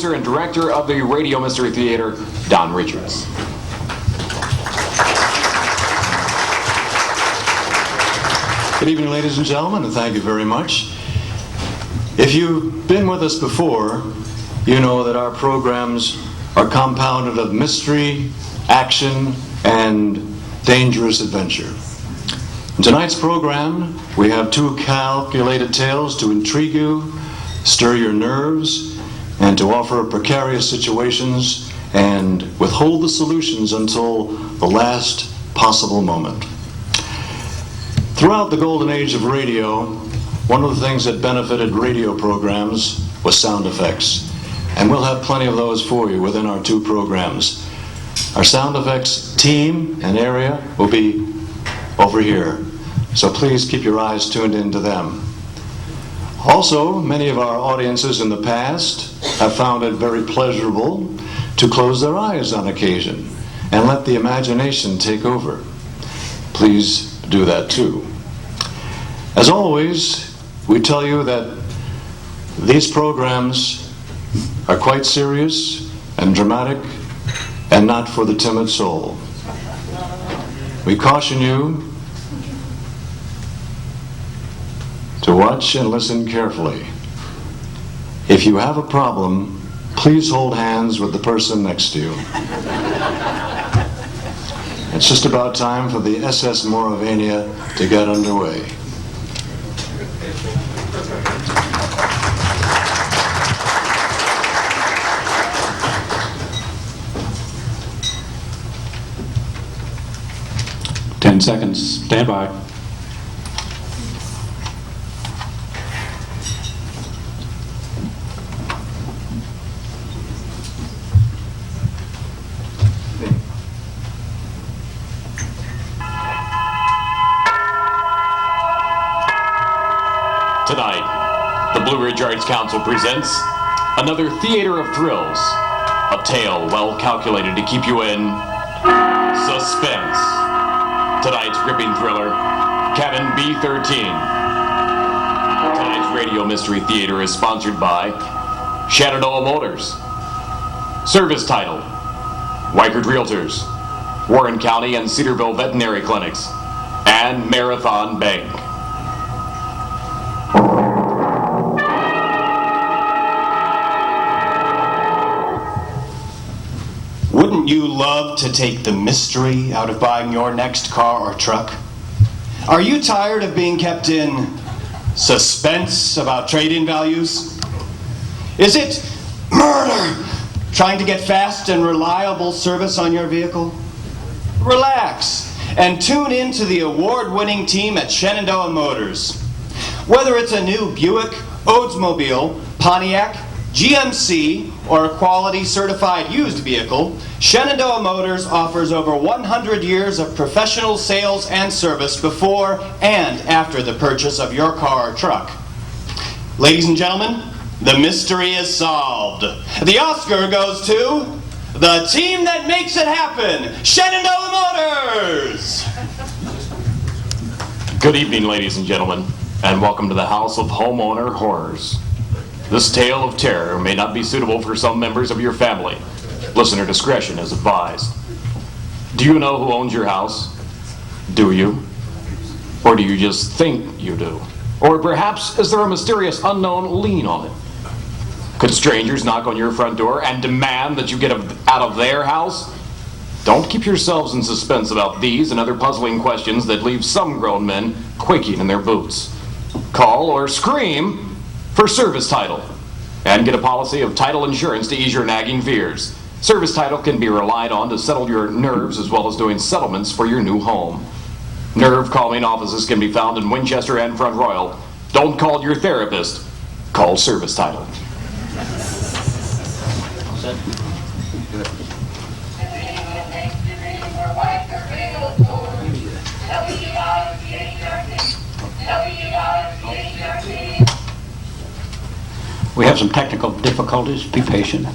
announcer and director of the Radio Mystery Theater, Don Richards. Good evening, ladies and gentlemen, and thank you very much. If you've been with us before, you know that our programs are compounded of mystery, action, and dangerous adventure. In tonight's program, we have two calculated tales to intrigue you, stir your nerves, and to offer precarious situations and withhold the solutions until the last possible moment. Throughout the golden age of radio, one of the things that benefited radio programs was sound effects. And we'll have plenty of those for you within our two programs. Our sound effects team and area will be over here. So please keep your eyes tuned into them. Also, many of our audiences in the past have found it very pleasurable to close their eyes on occasion and let the imagination take over. Please do that too. As always, we tell you that these programs are quite serious and dramatic and not for the timid soul. We caution you to watch and listen carefully. If you have a problem, please hold hands with the person next to you. It's just about time for the SS Mauravania to get underway. Seconds. Stand by. Tonight, the Blue Ridge Arts Council presents another theater of thrills, a tale well calculated to keep you in suspense. Tonight's gripping thriller, Cabin B-13. Tonight's Radio Mystery Theater is sponsored by Shenandoah Motors, Service Title, Weichert Realtors, Warren County and Cedarville Veterinary Clinics, and Marathon Bank. Wouldn't you love to take the mystery out of buying your next car or truck? Are you tired of being kept in suspense about trade-in values? Is it murder trying to get fast and reliable service on your vehicle? Relax and tune in to the award-winning team at Shenandoah Motors. Whether it's a new Buick, Oldsmobile, Pontiac, GMC, or a quality certified used vehicle, Shenandoah Motors offers over 100 years of professional sales and service before and after the purchase of your car or truck. Ladies and gentlemen, the mystery is solved. The Oscar goes to the team that makes it happen, Shenandoah Motors! Good evening, ladies and gentlemen, and welcome to the House of Homeowner Horrors. This tale of terror may not be suitable for some members of your family. Listener discretion is advised. Do you know who owns your house? Do you? Or do you just think you do? Or perhaps is there a mysterious unknown lien on it? Could strangers knock on your front door and demand that you get out of their house? Don't keep yourselves in suspense about these and other puzzling questions that leave some grown men quaking in their boots. Call or scream for Service Title and get a policy of title insurance to ease your nagging fears. Service Title can be relied on to settle your nerves as well as doing settlements for your new home. Nerve calming offices can be found in Winchester and Front Royal. Don't call your therapist. Call Service Title. We have some technical difficulties. Be patient.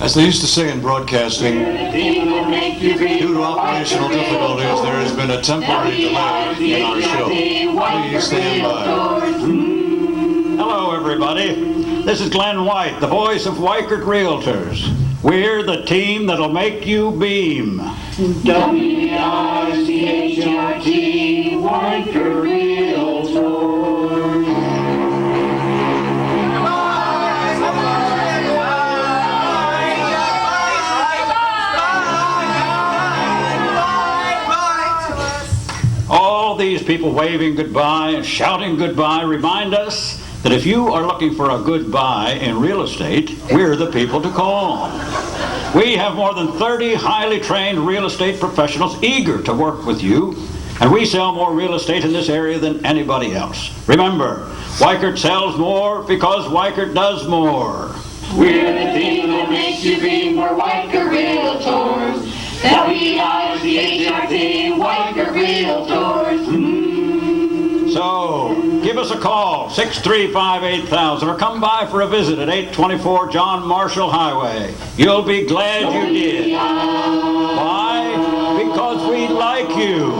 As they used to say in broadcasting, due to operational difficulties, there has been a temporary delay in our show. Please stand by. Hello, everybody. This is Glenn White, the voice of Weichert Realtors. We're the team that'll make you beam. W-I-C-H-E-R-T, Weichert Realtors. All these people waving goodbye and shouting goodbye remind us that if you are looking for a good buy in real estate, we're the people to call. We have more than 30 highly trained real estate professionals eager to work with you, and we sell more real estate in this area than anybody else. Remember, Weichert sells more because Weichert does more. We're the team that makes you beam. We're Weichert Realtors. W-I-C-H-E-R-T, Weichert Realtors. So, give us a call, 635-8000, or come by for a visit at 824 John Marshall Highway. You'll be glad you did. Why? Because we like you.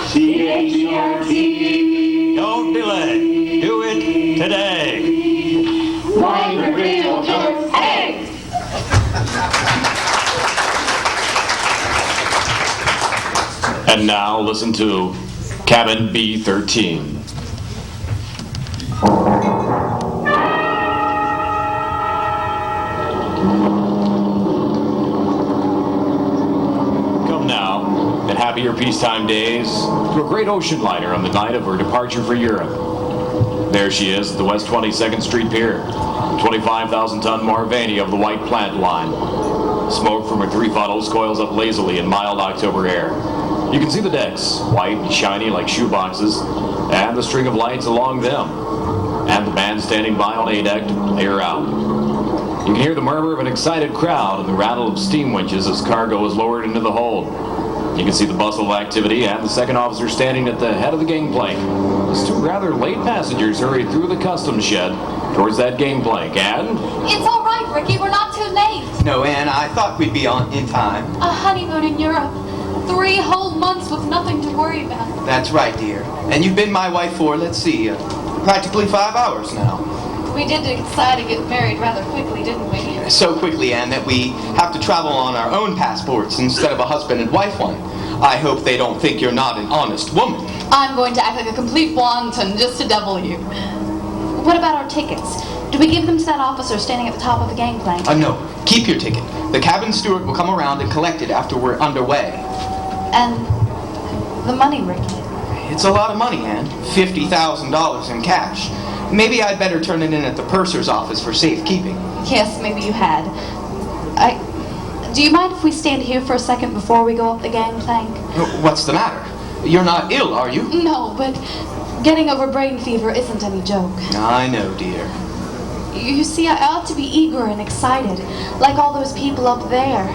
C-H-E-R-T. Don't delay. Do it today. Weichert Realtors. Hey! And now listen to Cabin B13. Come now, in happier peacetime days, to a great ocean liner on the night of her departure for Europe. There she is at the West 22nd Street Pier, 25,000-ton Marvani of the White Plant Line. Smoke from her three funnels coils up lazily in mild October air. You can see the decks, white and shiny like shoeboxes, and the string of lights along them, and the band standing by on A deck to play her out. You can hear the murmur of an excited crowd and the rattle of steam winches as cargo is lowered into the hold. You can see the bustle of activity and the second officer standing at the head of the gangplank as two rather late passengers hurry through the customs shed towards that gangplank. And It's all right, Ricky. We're not too late. No, Ann, I thought we'd be on in time. A honeymoon in Europe. 3 whole months with nothing to worry about. That's right, dear. And you've been my wife for, let's see, practically 5 hours now. We did decide to get married rather quickly, didn't we? So quickly, Ann, that we have to travel on our own passports instead of a husband and wife one. I hope they don't think you're not an honest woman. I'm going to act like a complete wanton just to devil you. What about our tickets? Do we give them to that officer standing at the top of the gangplank? No, keep your ticket. The cabin steward will come around and collect it after we're underway. And the money, Ricky? It's a lot of money, Ann. $50,000 in cash. Maybe I'd better turn it in at the purser's office for safekeeping. Yes, maybe you had. Do you mind if we stand here for a second before we go up the gangplank? What's the matter? You're not ill, are you? No, but getting over brain fever isn't any joke. I know, dear. You see, I ought to be eager and excited, like all those people up there.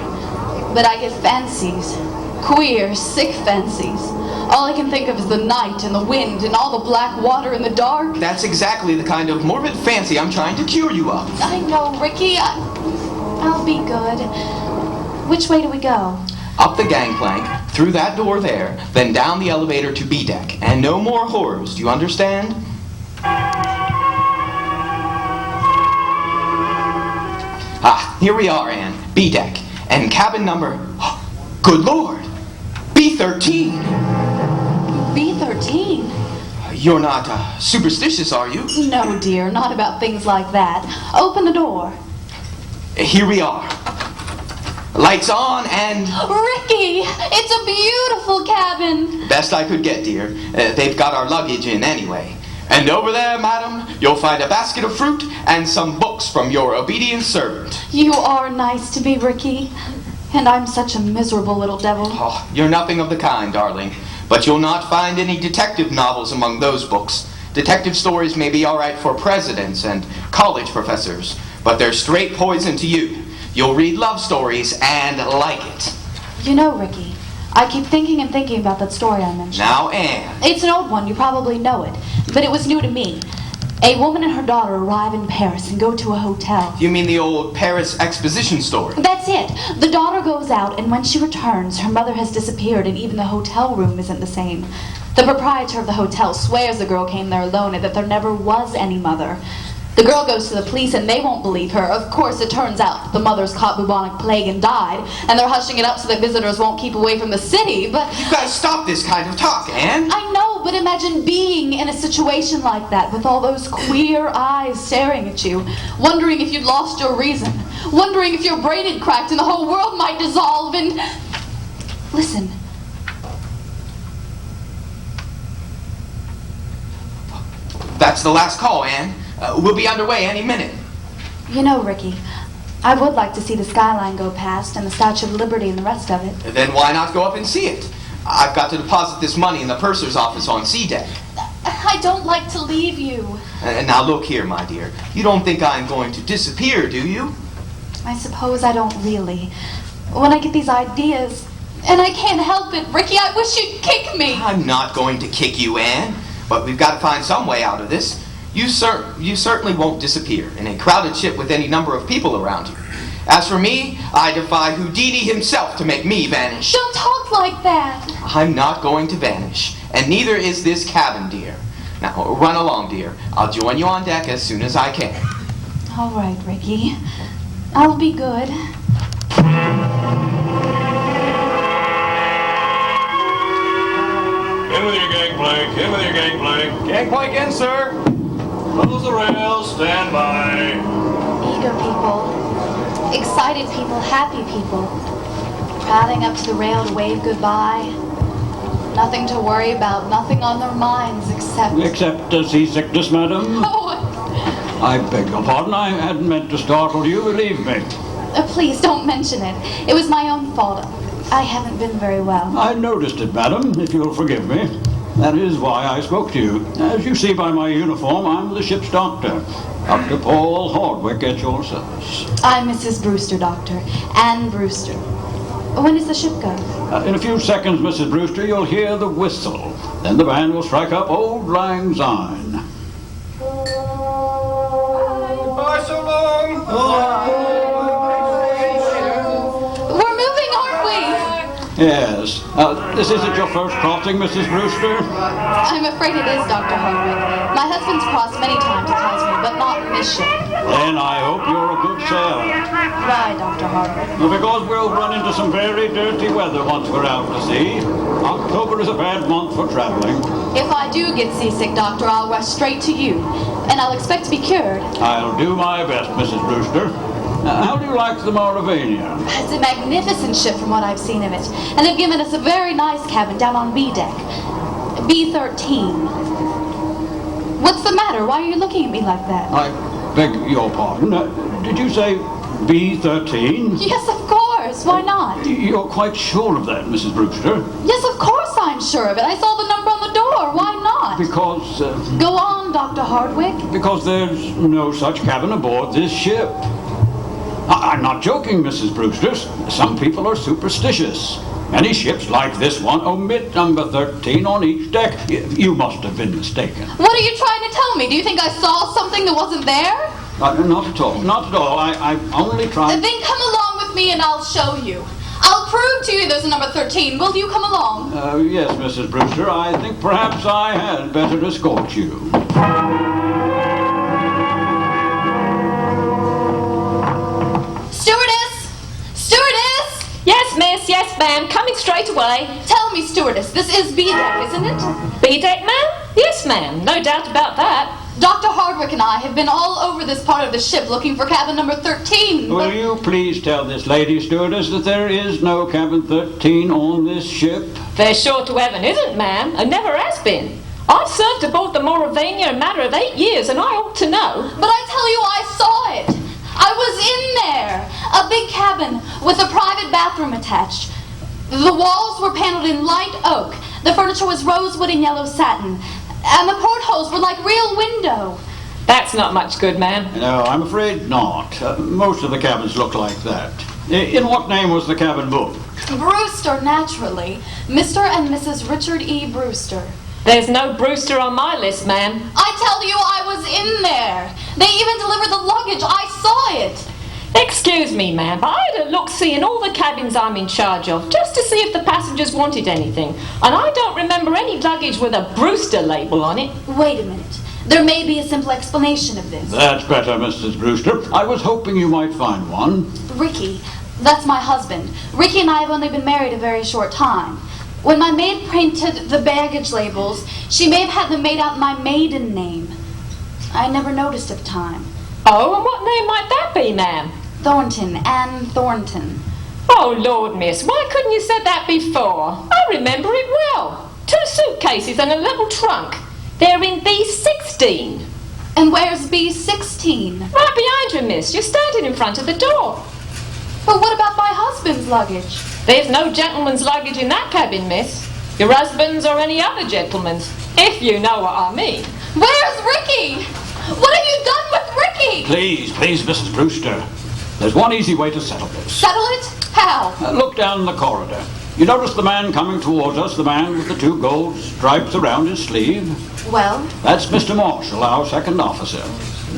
But I get fancies. Queer, sick fancies. All I can think of is the night and the wind and all the black water in the dark. That's exactly the kind of morbid fancy I'm trying to cure you of. I know, Ricky. I'll be good. Which way do we go? Up the gangplank, through that door there, then down the elevator to B deck. And no more horrors, do you understand? Ah, here we are, Ann. B deck. And cabin number... Good Lord! B13! B13? You're not superstitious, are you? No, dear, not about things like that. Open the door. Here we are. Lights on and... Ricky! It's a beautiful cabin! Best I could get, dear. They've got our luggage in anyway. And over there, madam, you'll find a basket of fruit and some books from your obedient servant. You are nice to me, Ricky. And I'm such a miserable little devil. Oh, you're nothing of the kind, darling. But you'll not find any detective novels among those books. Detective stories may be all right for presidents and college professors, but they're straight poison to you. You'll read love stories and like it. You know, Ricky, I keep thinking and thinking about that story I mentioned. Now, Anne. It's an old one, you probably know it, but it was new to me. A woman and her daughter arrive in Paris and go to a hotel. You mean the old Paris exposition story? That's it. The daughter goes out, and when she returns, her mother has disappeared, and even the hotel room isn't the same. The proprietor of the hotel swears the girl came there alone and that there never was any mother. The girl goes to the police, and they won't believe her. Of course, it turns out that the mother's caught bubonic plague and died, and they're hushing it up so that visitors won't keep away from the city, but... You guys stop this kind of talk, Anne. I know, but imagine being in a situation like that with all those queer eyes staring at you, wondering if you'd lost your reason, wondering if your brain had cracked and the whole world might dissolve, and... Listen. That's the last call, Anne. We'll be underway any minute. You know, Ricky, I would like to see the skyline go past and the Statue of Liberty and the rest of it. Then why not go up and see it? I've got to deposit this money in the purser's office on C deck. I don't like to leave you. Now look here, my dear. You don't think I'm going to disappear, do you? I suppose I don't really. When I get these ideas, and I can't help it, Ricky, I wish you'd kick me. I'm not going to kick you, Anne. But we've got to find some way out of this. You certainly won't disappear in a crowded ship with any number of people around you. As for me, I defy Houdini himself to make me vanish. Don't talk like that. I'm not going to vanish, and neither is this cabin, dear. Now, run along, dear. I'll join you on deck as soon as I can. All right, Ricky. I'll be good. In with your gangplank, in with your gangplank. Gangplank in, sir. Close the rails, stand by. Eager people, excited people, happy people, crowding up to the rail to wave goodbye. Nothing to worry about, nothing on their minds except... Except seasickness, madam. Oh, I beg your pardon. I hadn't meant to startle you, believe me. please don't mention it. It was my own fault. I haven't been very well. I noticed it, madam, if you'll forgive me. That is why I spoke to you. As you see by my uniform, I'm the ship's doctor. Dr. Paul Hardwick at your service. I'm Mrs. Brewster, Doctor. Anne Brewster. When does the ship go? In a few seconds, Mrs. Brewster, you'll hear the whistle. Then the band will strike up Auld Lang Syne. Goodbye so long. We're moving, aren't we? Yes. This isn't your first crossing, Mrs. Brewster? I'm afraid it is, Dr. Hardwick. My husband's crossed many times, he tells me, but not in this ship. Then I hope you're a good sailor. Why, Dr. Hardwick? Because we'll run into some very dirty weather once we're out to sea. October is a bad month for traveling. If I do get seasick, Doctor, I'll rush straight to you, and I'll expect to be cured. I'll do my best, Mrs. Brewster. How do you like the Mauravania? It's a magnificent ship from what I've seen of it, and they've given us a very nice cabin down on B deck. B13. What's the matter? Why are you looking at me like that? I beg your pardon. Did you say B13? Yes, of course. Why not? You're quite sure of that, Mrs. Brewster? Yes, of course I'm sure of it. I saw the number on the door. Why not? Because, Go on, Dr. Hardwick. because there's no such cabin aboard this ship. I'm not joking, Mrs. Brewster. Some people are superstitious. Many ships like this one omit number 13 on each deck. You must have been mistaken. What are you trying to tell me? Do you think I saw something that wasn't there? Not at all. Not at all. I only tried... Then come along with me and I'll show you. I'll prove to you there's a number 13. Will you come along? Yes, Mrs. Brewster. I think perhaps I had better escort you. Stewardess! Stewardess! Yes, miss. Yes, ma'am. Coming straight away. Tell me, stewardess, this is B-deck, isn't it? B-deck, ma'am? Yes, ma'am. No doubt about that. Dr. Hardwick and I have been all over this part of the ship looking for cabin number 13. Will you please tell this lady stewardess that there is no cabin 13 on this ship? There's sure to heaven isn't, ma'am, and never has been. I've served aboard the Mauravania a matter of 8 years, and I ought to know. But I tell you, I saw it. I was in there. A big cabin with a private bathroom attached. The walls were paneled in light oak. The furniture was rosewood and yellow satin. And the portholes were like real window. That's not much good, ma'am. No, I'm afraid not. Most of the cabins look like that. In what name was the cabin booked? Brewster, naturally. Mr. and Mrs. Richard E. Brewster. There's no Brewster on my list, ma'am. I tell you, I was in there. They even delivered the luggage. I saw it. Excuse me, ma'am, but I had a look-see in all the cabins I'm in charge of, just to see if the passengers wanted anything. And I don't remember any luggage with a Brewster label on it. Wait a minute. There may be a simple explanation of this. That's better, Mrs. Brewster. I was hoping you might find one. Ricky, that's my husband. Ricky and I have only been married a very short time. When my maid printed the baggage labels, she may have had them made out in my maiden name. I never noticed at the time. Oh, and what name might that be, ma'am? Thornton, Anne Thornton. Oh, Lord, miss, why couldn't you said that before? I remember it well. 2 suitcases and a little trunk. They're in B16. And where's B16? Right behind you, miss. You're standing in front of the door. But what about my husband's luggage? There's no gentleman's luggage in that cabin, miss. Your husband's or any other gentleman's, if you know what I mean. Where's Ricky? What have you done with Ricky? Please, Mrs. Brewster. There's one easy way to settle this. Settle it? How? Look down the corridor. You notice the man coming towards us, the man with the 2 gold stripes around his sleeve? Well? That's Mr. Marshall, our second officer.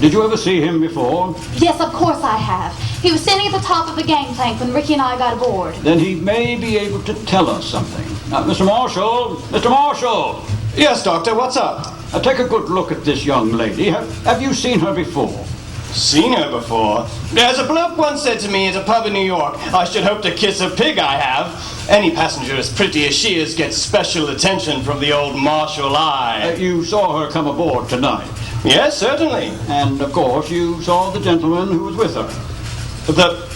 Did you ever see him before? Yes, of course I have. He was standing at the top of the gangplank when Ricky and I got aboard. Then he may be able to tell us something. Mr. Marshall! Mr. Marshall! Yes, Doctor, what's up? Take a good look at this young lady. Have you seen her before? Seen her before? As a bloke once said to me at a pub in New York, I should hope to kiss a pig I have. Any passenger as pretty as she is gets special attention from the old Marshall eye. You saw her come aboard tonight? Yes, certainly. And, of course, you saw the gentleman who was with her? The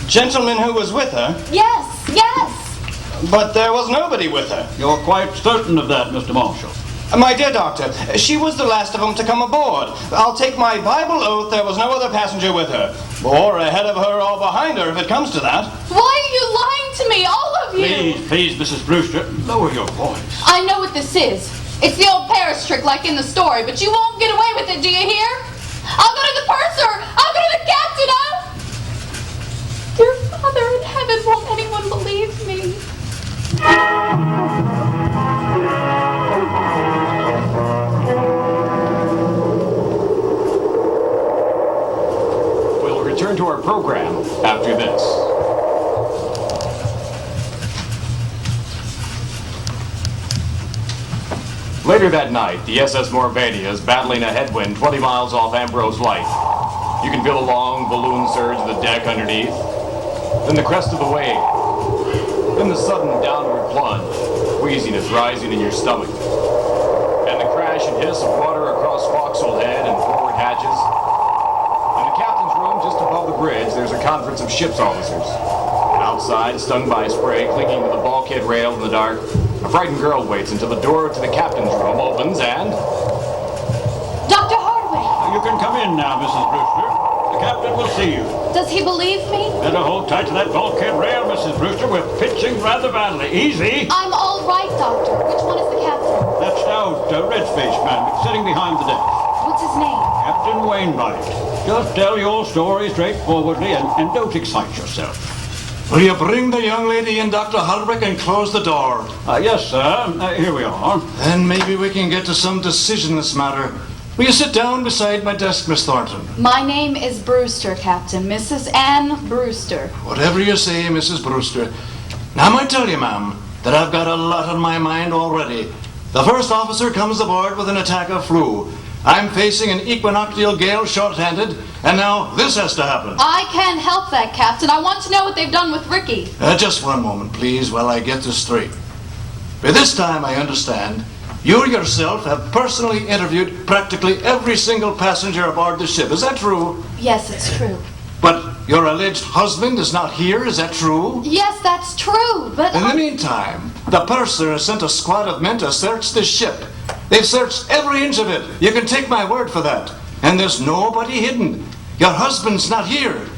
gentleman who was with her? Yes. But there was nobody with her. You're quite certain of that, Mr. Marshall? My dear doctor, she was the last of them to come aboard. I'll take my Bible oath there was no other passenger with her. Or ahead of her or behind her if it comes to that. Why are you lying to me, all of you? Please, Mrs. Brewster, lower your voice. I know what this is. It's the old Paris trick like in the story, but you won't get away with it, do you hear? I'll go to the purser! I'll go to the captain! Dear Father in heaven, won't anyone believe me? We'll return to our program after this. Later that night, the SS Morvania is battling a headwind 20 miles off Ambrose Light. You can feel a long balloon surge the deck underneath, then the crest of the wave, then the sudden downward plunge, wheeziness rising in your stomach, and the crash and hiss of water across forecastle head and forward hatches. In the captain's room just above the bridge, there's a conference of ship's officers. Outside, stung by spray, clinging to the bulkhead rail in the dark, a frightened girl waits until the door to the captain's room opens and... Dr. Hardway! You can come in now, Mrs. Brewster. The captain will see you. Does he believe me? Better hold tight to that bulkhead rail, Mrs. Brewster. We're pitching rather badly. Easy. I'm all right, Doctor. Which one is the captain? That stout, red-faced man sitting behind the desk. What's his name? Captain Wainwright. Just tell your story straightforwardly and don't excite yourself. Will you bring the young lady in, Dr. Hardwick, and close the door? Yes, sir. Here we are. Then maybe we can get to some decision in this matter. Will you sit down beside my desk, Miss Thornton? My name is Brewster, Captain. Mrs. Anne Brewster. Whatever you say, Mrs. Brewster. Now, I might tell you, ma'am, that I've got a lot on my mind already. The first officer comes aboard with an attack of flu. I'm facing an equinoctial gale short-handed, and now this has to happen. I can't help that, Captain. I want to know what they've done with Ricky. Just one moment, please, while I get this straight. By this time, I understand, you yourself have personally interviewed practically every single passenger aboard the ship. Is that true? Yes, it's true. But your alleged husband is not here, is that true? Yes, that's true, but... In the meantime, the purser has sent a squad of men to search the ship. They've searched every inch of it. You can take my word for that. And there's nobody hidden. Your husband's not here.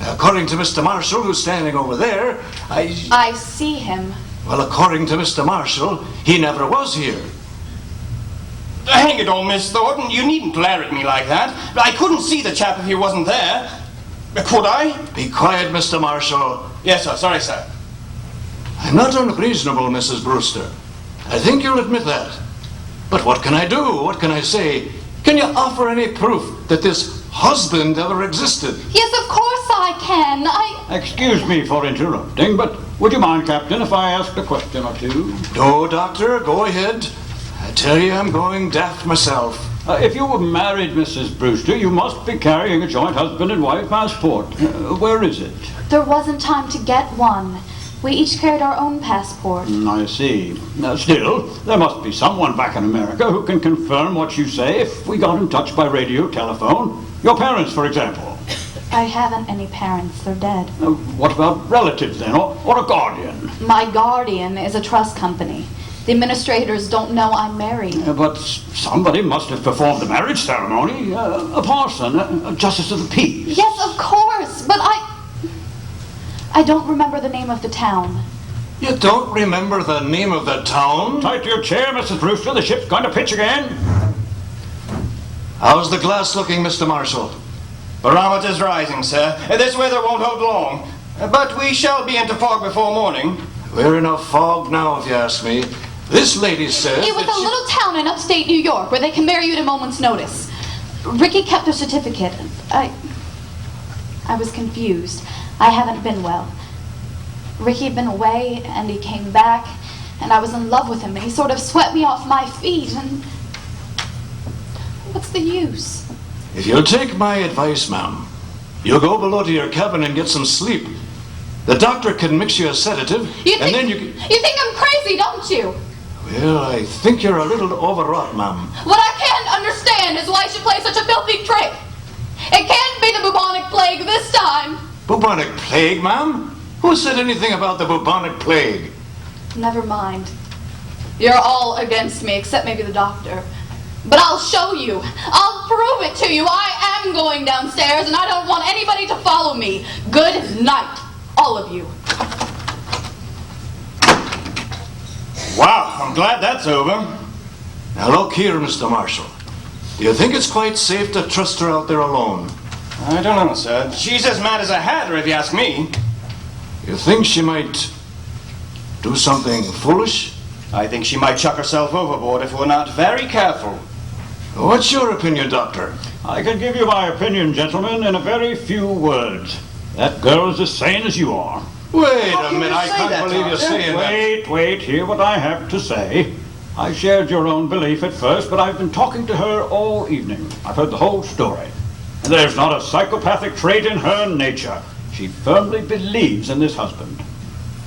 Now, according to Mr. Marshall, who's standing over there, I see him. Well, according to Mr. Marshall, he never was here. Hang it all, Miss Thornton, you needn't glare at me like that. I couldn't see the chap if he wasn't there. Could I? Be quiet, Mr. Marshall. Yes, sir. Sorry, sir. I'm not unreasonable, Mrs. Brewster. I think you'll admit that. But what can I do? What can I say? Can you offer any proof that this husband ever existed? Yes, of course I can. Excuse me for interrupting, but would you mind, Captain, if I asked a question or two? No, Doctor, go ahead. I tell you, I'm going daft myself. If you were married, Mrs. Brewster, you must be carrying a joint husband and wife passport. Where is it? There wasn't time to get one. We each carried our own passport. I see. Still, there must be someone back in America who can confirm what you say if we got in touch by radio, telephone. Your parents, for example. I haven't any parents. They're dead. What about relatives, then, or a guardian? My guardian is a trust company. The administrators don't know I'm married. But somebody must have performed the marriage ceremony. A parson, a justice of the peace. Yes, of course, but I don't remember the name of the town. You don't remember the name of the town? Tight to your chair, Mrs. Brewster. The ship's going to pitch again. How's the glass looking, Mr. Marshall? Barometer's rising, sir. This weather won't hold long. But we shall be into fog before morning. We're in a fog now, if you ask me. This lady says It was a little town in upstate New York where they can marry you at a moment's notice. Ricky kept their certificate. I was confused. I haven't been well. Ricky had been away, and he came back, and I was in love with him, and he sort of swept me off my feet, and what's the use? If you'll take my advice, ma'am, you'll go below to your cabin and get some sleep. The doctor can mix you a sedative, and then you can... You think I'm crazy, don't you? Well, I think you're a little overwrought, ma'am. What I can't understand is why she plays such a filthy trick. It can't be the bubonic plague this time. Bubonic plague, ma'am? Who said anything about the bubonic plague? Never mind. You're all against me, except maybe the doctor. But I'll show you. I'll prove it to you. I am going downstairs, and I don't want anybody to follow me. Good night, all of you. Wow, I'm glad that's over. Now look here, Mr. Marshall. Do you think it's quite safe to trust her out there alone? I don't know, sir. She's as mad as a hatter, if you ask me. You think she might do something foolish? I think she might chuck herself overboard if we're not very careful. What's your opinion, Doctor? I can give you my opinion, gentlemen, in a very few words. That girl is as sane as you are. Wait How a can minute, you I say can't that, believe you're Doctor? saying that. Wait, hear what I have to say. I shared your own belief at first, but I've been talking to her all evening. I've heard the whole story. And there's not a psychopathic trait in her nature. She firmly believes in this husband.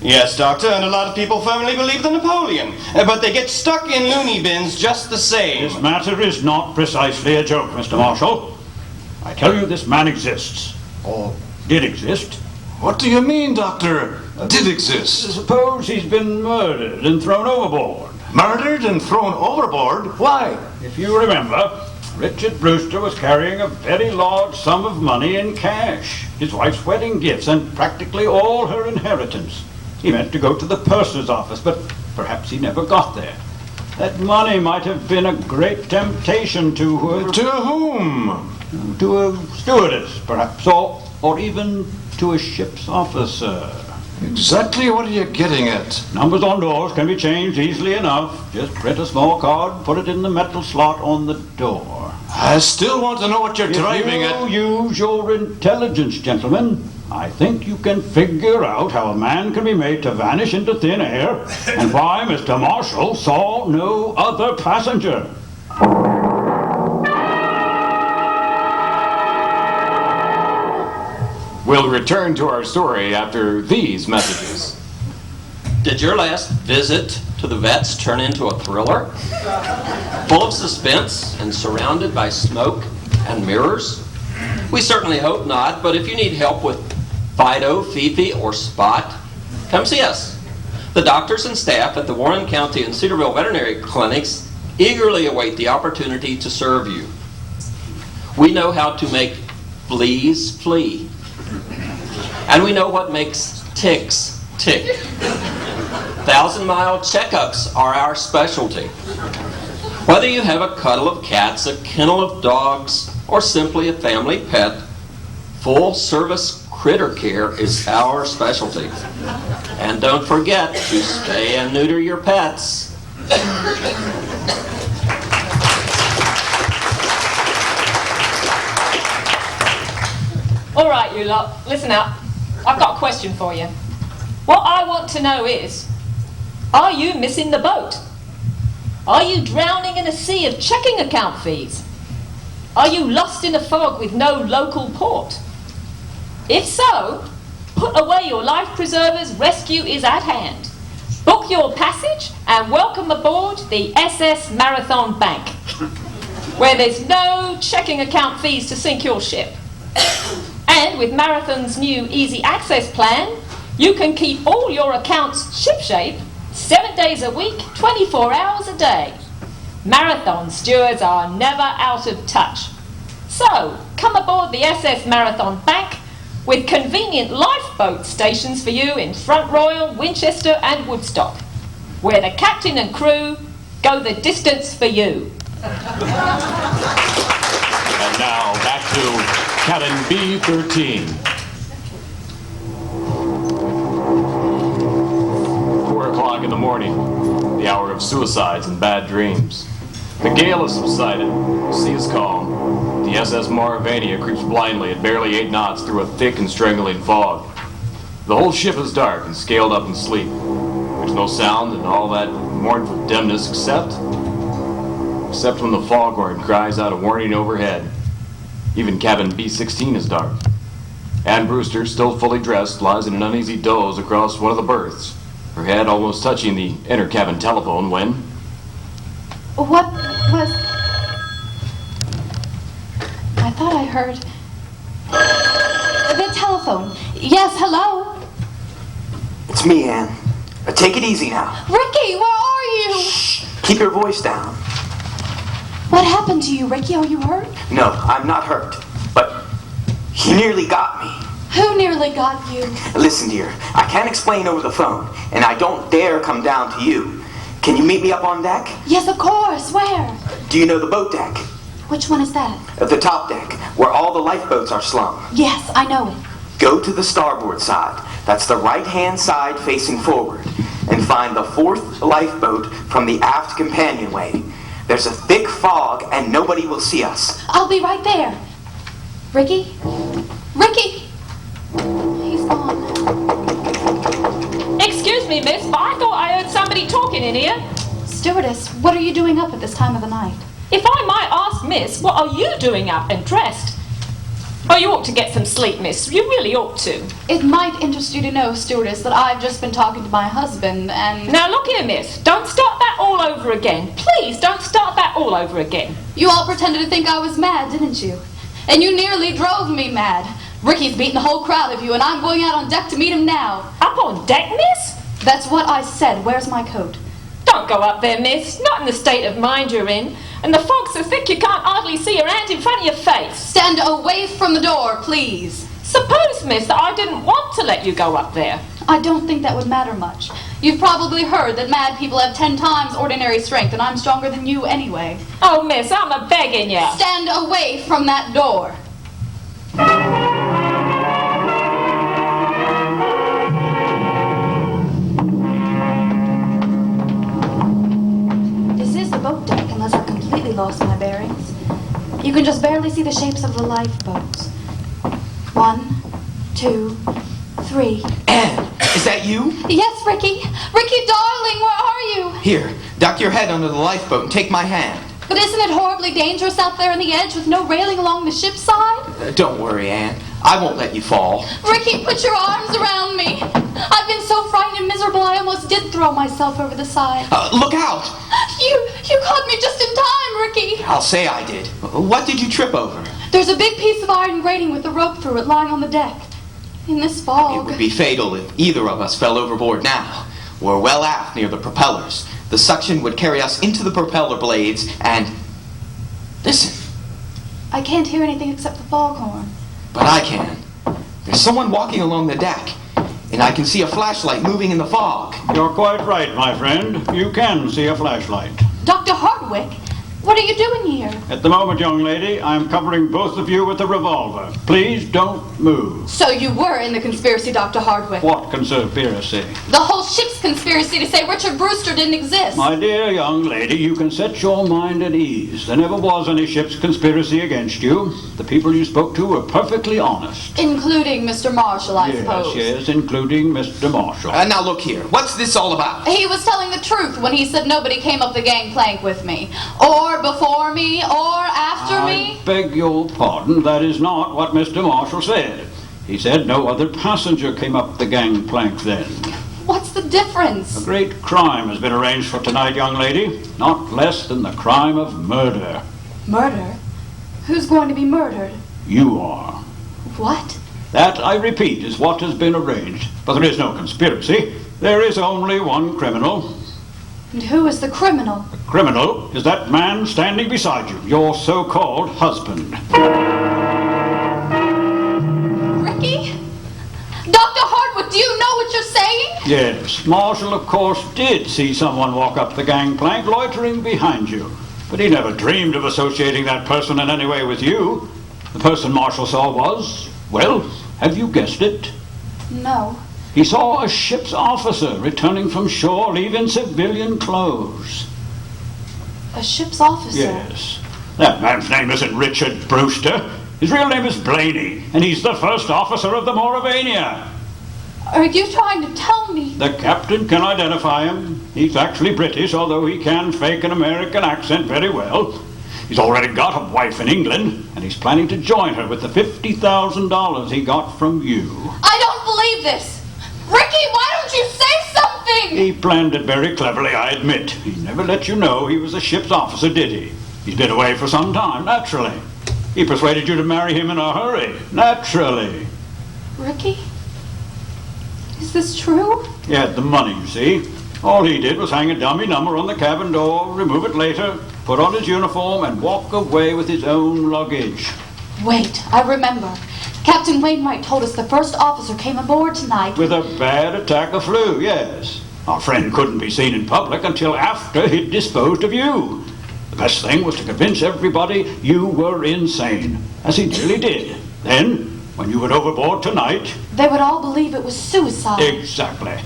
Yes, Doctor, and a lot of people firmly believe the Napoleon. But they get stuck in loony bins just the same. This matter is not precisely a joke, Mr. Marshall. I tell you, this man exists. Or did exist. What do you mean, Doctor? Did exist? Suppose he's been murdered and thrown overboard. Murdered and thrown overboard? Why? If you remember, Richard Brewster was carrying a very large sum of money in cash, his wife's wedding gifts, and practically all her inheritance. He meant to go to the purser's office, but perhaps he never got there. That money might have been a great temptation to her. To whom? To a stewardess, perhaps, or even to a ship's officer. Exactly what are you getting at? Numbers on doors can be changed easily enough. Just print a small card, put it in the metal slot on the door. I still want to know what you're driving at. If you use your intelligence, gentlemen, I think you can figure out how a man can be made to vanish into thin air and why Mr. Marshall saw no other passenger. We'll return to our story after these messages. Did your last visit to the vets turn into a thriller? Full of suspense and surrounded by smoke and mirrors? We certainly hope not, but if you need help with Fido, Fifi, or Spot, come see us. The doctors and staff at the Warren County and Cedarville veterinary clinics eagerly await the opportunity to serve you. We know how to make fleas flee. And we know what makes ticks tick. 1,000-mile checkups are our specialty. Whether you have a cuddle of cats, a kennel of dogs, or simply a family pet, full-service critter care is our specialty. And don't forget to spay and neuter your pets. All right, you lot, listen up. I've got a question for you. What I want to know is, are you missing the boat? Are you drowning in a sea of checking account fees? Are you lost in a fog with no local port? If so, put away your life preservers, rescue is at hand. Book your passage and welcome aboard the SS Marathon Bank, where there's no checking account fees to sink your ship. And with Marathon's new easy access plan, you can keep all your accounts shipshape 7 days a week, 24 hours a day. Marathon stewards are never out of touch. So, come aboard the SS Marathon Bank with convenient lifeboat stations for you in Front Royal, Winchester and Woodstock, where the captain and crew go the distance for you. And now, back to cabin B13. 4 o'clock in the morning, the hour of suicides and bad dreams. The gale has subsided, the sea is calm. The SS Mauravania creeps blindly at barely 8 knots through a thick and strangling fog. The whole ship is dark and scaled up in sleep. There's no sound and all that mournful dimness except when the foghorn cries out a warning overhead. Even cabin B16 is dark. Ann Brewster, still fully dressed, lies in an uneasy doze across one of the berths, her head almost touching the inner cabin telephone when... What was... I thought I heard... The telephone. Yes, hello? It's me, Ann. Take it easy now. Ricky, where are you? Shh. Keep your voice down. What happened to you, Ricky? Are you hurt? No, I'm not hurt. But he nearly got me. Who nearly got you? Listen, dear, I can't explain over the phone, and I don't dare come down to you. Can you meet me up on deck? Yes, of course. Where? Do you know the boat deck? Which one is that? The top deck, where all the lifeboats are slung. Yes, I know it. Go to the starboard side. That's the right-hand side facing forward. And find the 4th lifeboat from the aft companionway. There's a thick fog and nobody will see us. I'll be right there. Ricky? Ricky! He's gone. Excuse me, miss, but I thought I heard somebody talking in here. Stewardess, what are you doing up at this time of the night? If I might ask, miss, what are you doing up and dressed? Oh, you ought to get some sleep, miss. You really ought to. It might interest you to know, stewardess, that I've just been talking to my husband and... Now look here, miss. Don't start that all over again. Please, don't start that all over again. You all pretended to think I was mad, didn't you? And you nearly drove me mad. Ricky's beaten the whole crowd of you, and I'm going out on deck to meet him now. Up on deck, miss? That's what I said. Where's my coat? Don't go up there, miss. Not in the state of mind you're in. And the fog's so thick you can't hardly see your hand in front of your face. Stand away from the door, please. Suppose, miss, that I didn't want to let you go up there. I don't think that would matter much. You've probably heard that mad people have 10 times ordinary strength, and I'm stronger than you anyway. Oh, miss, I'm a-begging you. Stand away from that door. This is the boat deck, unless I've completely lost my bearings. You can just barely see the shapes of the lifeboats. 1, 2, 3. Ann, is that you? Yes, Ricky. Ricky, darling, where are you? Here, duck your head under the lifeboat and take my hand. But isn't it horribly dangerous out there on the edge with no railing along the ship's side? Don't worry, Ann. I won't let you fall. Ricky, put your arms around me. I've been so frightened and miserable I almost did throw myself over the side. Look out! You caught me just in time, Ricky. I'll say I did. What did you trip over? There's a big piece of iron grating with a rope through it lying on the deck. In this fog. It would be fatal if either of us fell overboard now. We're well aft near the propellers. The suction would carry us into the propeller blades and... Listen. I can't hear anything except the foghorn. But I can. There's someone walking along the deck, and I can see a flashlight moving in the fog. You're quite right, my friend. You can see a flashlight. Dr. Hardwick, What are you doing here? At the moment, young lady, I'm covering both of you with a revolver. Please don't move. So you were in the conspiracy, Dr. Hardwick. What conspiracy? The whole ship's conspiracy to say Richard Brewster didn't exist. My dear young lady, you can set your mind at ease. There never was any ship's conspiracy against you. The people you spoke to were perfectly honest. Including Mr. Marshall, I suppose. Yes, including Mr. Marshall. Now look here, what's this all about? He was telling the truth when he said nobody came up the gangplank with me. Or before me, or after me. I beg your pardon, that is not what Mr. Marshall said. He said no other passenger came up the gangplank then. What's the difference? A great crime has been arranged for tonight, young lady. Not less than the crime of murder. Murder? Who's going to be murdered? You are. What? That, I repeat, is what has been arranged. But there is no conspiracy. There is only one criminal. And who is the criminal? The criminal is that man standing beside you, your so-called husband. Ricky? Dr. Hardwick, do you know what you're saying? Yes, Marshall, of course, did see someone walk up the gangplank loitering behind you. But he never dreamed of associating that person in any way with you. The person Marshall saw was, well, have you guessed it? No. He saw a ship's officer returning from shore, leaving civilian clothes. A ship's officer? Yes. That man's name isn't Richard Brewster. His real name is Blaney, and he's the first officer of the Mauravania. Are you trying to tell me? The captain can identify him. He's actually British, although he can fake an American accent very well. He's already got a wife in England, and he's planning to join her with the $50,000 he got from you. I don't believe this! Ricky, why don't you say something? He planned it very cleverly, I admit. He never let you know he was a ship's officer, did he? He's been away for some time, naturally. He persuaded you to marry him in a hurry, naturally. Ricky? Is this true? He had the money, you see. All he did was hang a dummy number on the cabin door, remove it later, put on his uniform, and walk away with his own luggage. Wait, I remember. Captain Wainwright told us the first officer came aboard tonight. With a bad attack of flu, yes. Our friend couldn't be seen in public until after he'd disposed of you. The best thing was to convince everybody you were insane, as he nearly did. Then, when you went overboard tonight... They would all believe it was suicide. Exactly.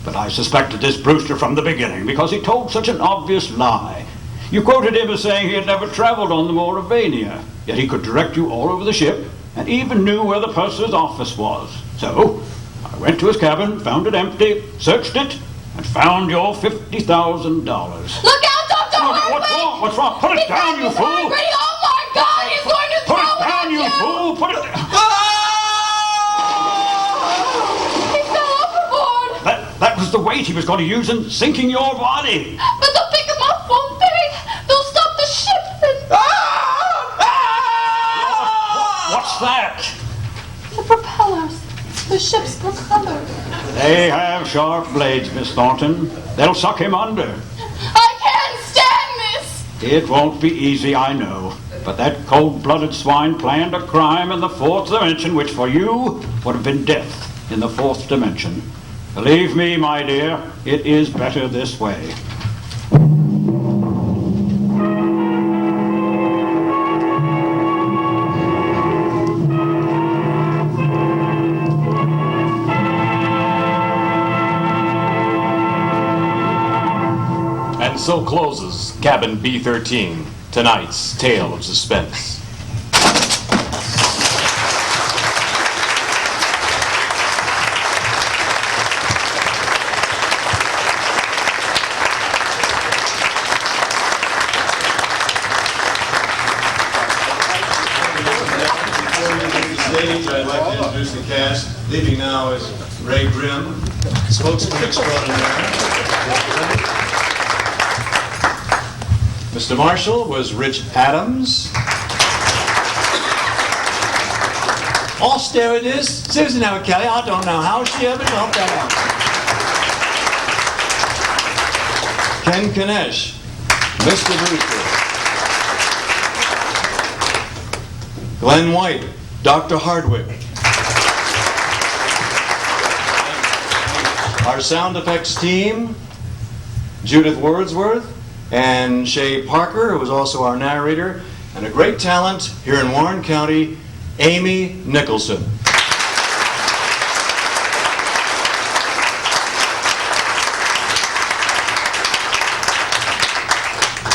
But I suspected this Brewster from the beginning because he told such an obvious lie. You quoted him as saying he had never traveled on the Mauravania, yet he could direct you all over the ship and even knew where the purser's office was. So, I went to his cabin, found it empty, searched it, and found your $50,000. Look out, Dr. Hardwick! What's wrong? What's wrong? Put it down, you fool! Angry. Oh my God, he's going to Put throw it down, at you fool! Put it down! He fell overboard! That was the weight he was going to use in sinking your body. But they'll pick him up, won't they? They'll stop the ship and... What's that? The propellers. The ship's propellers. They have sharp blades, Miss Thornton. They'll suck him under. I can't stand this! It won't be easy, I know. But that cold-blooded swine planned a crime in the fourth dimension, which for you would have been death in the fourth dimension. Believe me, my dear, it is better this way. And so closes Cabin B-13, tonight's tale of suspense. I'd like to introduce the cast. Leaving now is Ray Grimm, spokesman extraordinaire. Mr. Marshall was Rich Adams. All stewardess, Susan L. Kelly. I don't know how she ever helped that out. Ken Kanesh, Mr. Brewster. Glenn White, Dr. Hardwick. Our sound effects team, Judith Wordsworth, and Shay Parker, who was also our narrator, and a great talent here in Warren County, Amy Nicholson.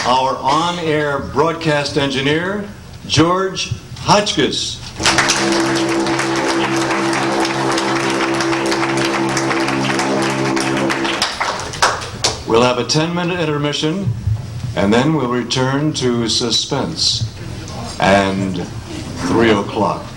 Our on-air broadcast engineer, George Hotchkiss. We'll have a 10-minute intermission, and then we'll return to Suspense and 3 o'clock.